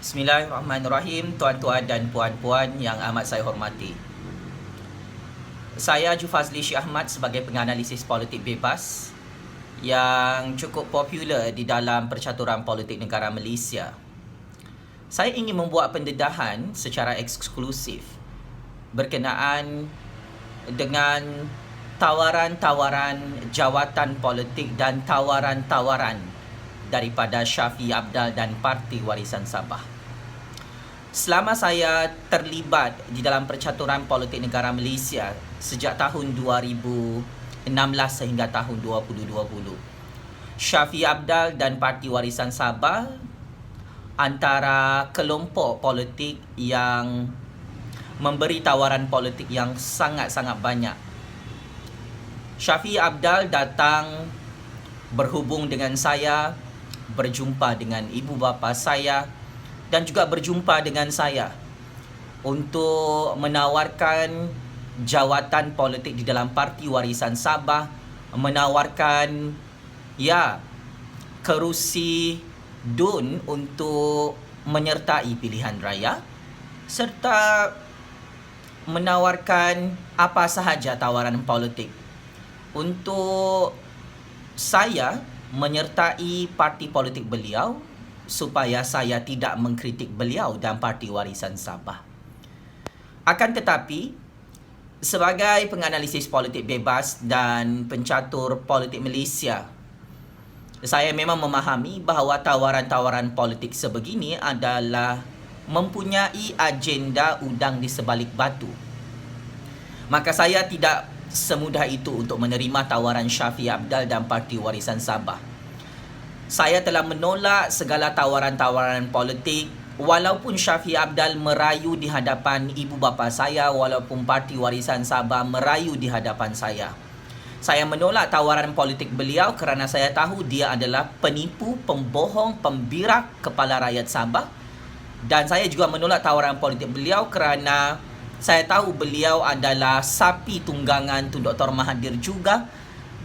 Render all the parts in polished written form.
Bismillahirrahmanirrahim, tuan-tuan dan puan-puan yang amat saya hormati. Saya Jufazli Syekh Ahmad sebagai penganalisis politik bebas yang cukup popular di dalam percaturan politik negara Malaysia. Saya ingin membuat pendedahan secara eksklusif berkenaan dengan tawaran-tawaran jawatan politik dan tawaran-tawaran daripada Shafie Apdal dan Parti Warisan Sabah. Selama saya terlibat di dalam percaturan politik negara Malaysia sejak tahun 2016 sehingga tahun 2020, Shafie Apdal dan Parti Warisan Sabah antara kelompok politik yang memberi tawaran politik yang sangat-sangat banyak. Shafie Apdal datang berhubung dengan saya, berjumpa dengan ibu bapa saya dan juga berjumpa dengan saya untuk menawarkan jawatan politik di dalam Parti Warisan Sabah, menawarkan kerusi DUN untuk menyertai pilihan raya serta menawarkan apa sahaja tawaran politik untuk saya menyertai parti politik beliau supaya saya tidak mengkritik beliau dan Parti Warisan Sabah. Akan tetapi, sebagai penganalisis politik bebas dan pencatur politik Malaysia, saya memang memahami bahawa tawaran-tawaran politik sebegini adalah mempunyai agenda udang di sebalik batu. Maka saya tidak semudah itu untuk menerima tawaran Shafie Apdal dan Parti Warisan Sabah. Saya telah menolak segala tawaran-tawaran politik walaupun Shafie Apdal merayu di hadapan ibu bapa saya, walaupun Parti Warisan Sabah merayu di hadapan saya. Saya menolak tawaran politik beliau kerana saya tahu dia adalah penipu, pembohong, pembirak kepala rakyat Sabah. Dan saya juga menolak tawaran politik beliau kerana saya tahu beliau adalah sapi tunggangan Tun Dr. Mahathir juga.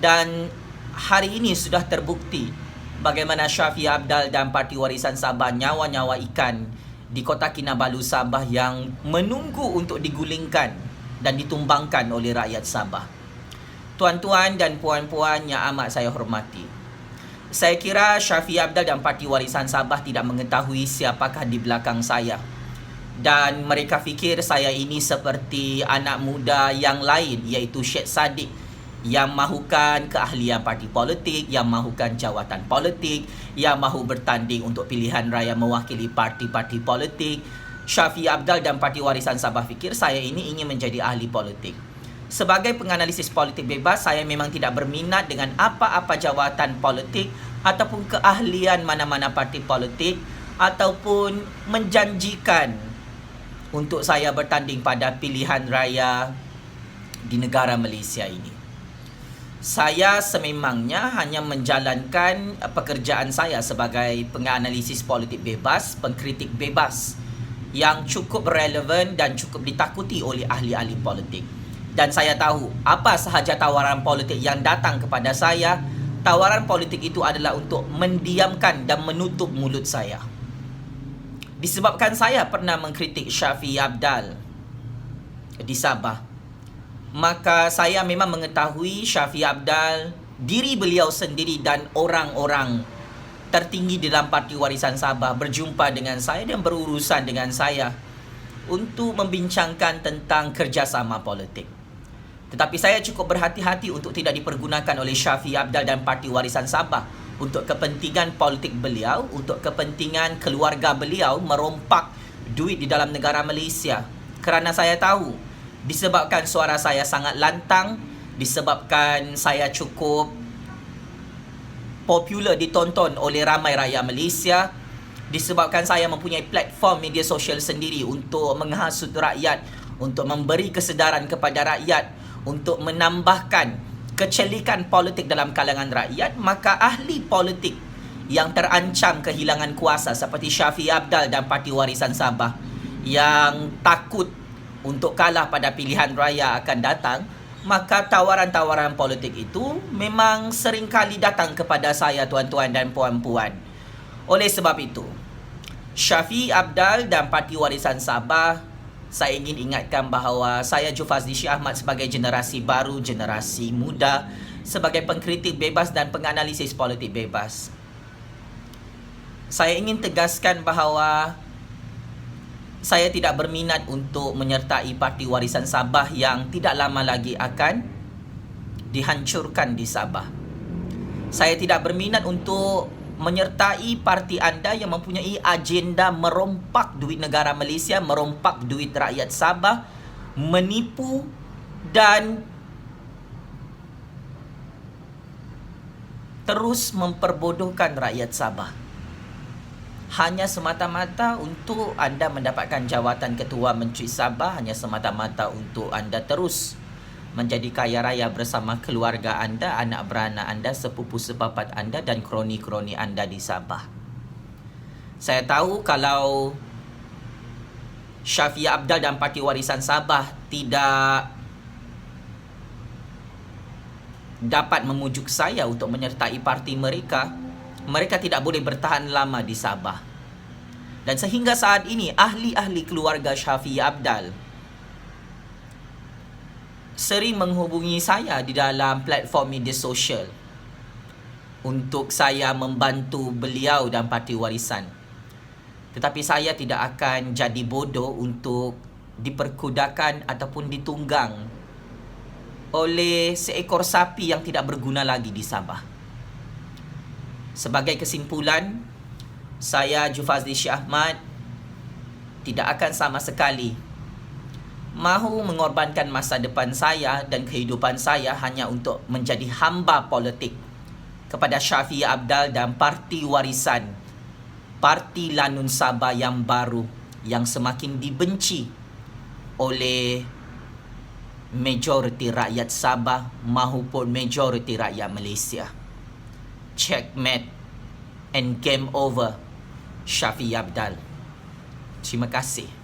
Dan hari ini sudah terbukti bagaimana Shafie Apdal dan Parti Warisan Sabah nyawa-nyawa ikan di Kota Kinabalu Sabah yang menunggu untuk digulingkan dan ditumbangkan oleh rakyat Sabah. Tuan-tuan dan puan-puan yang amat saya hormati, saya kira Shafie Apdal dan Parti Warisan Sabah tidak mengetahui siapakah di belakang saya. Dan mereka fikir saya ini seperti anak muda yang lain, iaitu Syed Saddiq, yang mahukan keahlian parti politik, yang mahukan jawatan politik, yang mahu bertanding untuk pilihan raya mewakili parti-parti politik. Shafie Apdal dan Parti Warisan Sabah fikir saya ini ingin menjadi ahli politik. Sebagai penganalisis politik bebas, saya memang tidak berminat dengan apa-apa jawatan politik ataupun keahlian mana-mana parti politik ataupun menjanjikan untuk saya bertanding pada pilihan raya di negara Malaysia ini. Saya sememangnya hanya menjalankan pekerjaan saya sebagai penganalisis politik bebas, pengkritik bebas yang cukup relevan dan cukup ditakuti oleh ahli-ahli politik. Dan saya tahu apa sahaja tawaran politik yang datang kepada saya, tawaran politik itu adalah untuk mendiamkan dan menutup mulut saya. Disebabkan saya pernah mengkritik Shafie Apdal di Sabah, maka saya memang mengetahui Shafie Apdal, diri beliau sendiri dan orang-orang tertinggi dalam Parti Warisan Sabah berjumpa dengan saya dan berurusan dengan saya untuk membincangkan tentang kerjasama politik. Tetapi saya cukup berhati-hati untuk tidak dipergunakan oleh Shafie Apdal dan Parti Warisan Sabah untuk kepentingan politik beliau, untuk kepentingan keluarga beliau merompak duit di dalam negara Malaysia. Kerana saya tahu, disebabkan suara saya sangat lantang, disebabkan saya cukup popular ditonton oleh ramai rakyat Malaysia, disebabkan saya mempunyai platform media sosial sendiri untuk menghasut rakyat, untuk memberi kesedaran kepada rakyat, untuk menambahkan kecelikan politik dalam kalangan rakyat, maka ahli politik yang terancam kehilangan kuasa seperti Shafie Apdal dan Parti Warisan Sabah yang takut untuk kalah pada pilihan raya akan datang, maka tawaran-tawaran politik itu memang seringkali datang kepada saya, tuan-tuan dan puan-puan. Oleh sebab itu, Syafiee Apdal dan Parti Warisan Sabah, saya ingin ingatkan bahawa saya Jufazli Syekh Ahmad sebagai generasi baru, generasi muda, sebagai pengkritik bebas dan penganalisis politik bebas. Saya ingin tegaskan bahawa saya tidak berminat untuk menyertai Parti Warisan Sabah yang tidak lama lagi akan dihancurkan di Sabah. Saya tidak berminat untuk menyertai parti anda yang mempunyai agenda merompak duit negara Malaysia, merompak duit rakyat Sabah, menipu dan terus memperbodohkan rakyat Sabah. Hanya semata-mata untuk anda mendapatkan jawatan Ketua Menteri Sabah, hanya semata-mata untuk anda terus menjadi kaya raya bersama keluarga anda, anak beranak anda, sepupu sepapat anda dan kroni-kroni anda di Sabah. Saya tahu kalau Syafiee Apdal dan Parti Warisan Sabah tidak dapat memujuk saya untuk menyertai parti mereka, mereka tidak boleh bertahan lama di Sabah. Dan sehingga saat ini, ahli-ahli keluarga Syafiee Apdal sering menghubungi saya di dalam platform media sosial untuk saya membantu beliau dan Parti Warisan. Tetapi saya tidak akan jadi bodoh untuk diperkudakan ataupun ditunggang oleh seekor sapi yang tidak berguna lagi di Sabah. Sebagai kesimpulan, saya Jufazli Syekh Ahmad tidak akan sama sekali mahu mengorbankan masa depan saya dan kehidupan saya hanya untuk menjadi hamba politik kepada Syafiee Apdal dan Parti Warisan, Parti Lanun Sabah yang baru, yang semakin dibenci oleh majoriti rakyat Sabah maupun majoriti rakyat Malaysia. Checkmate and game over, Syafiee Apdal. Terima kasih.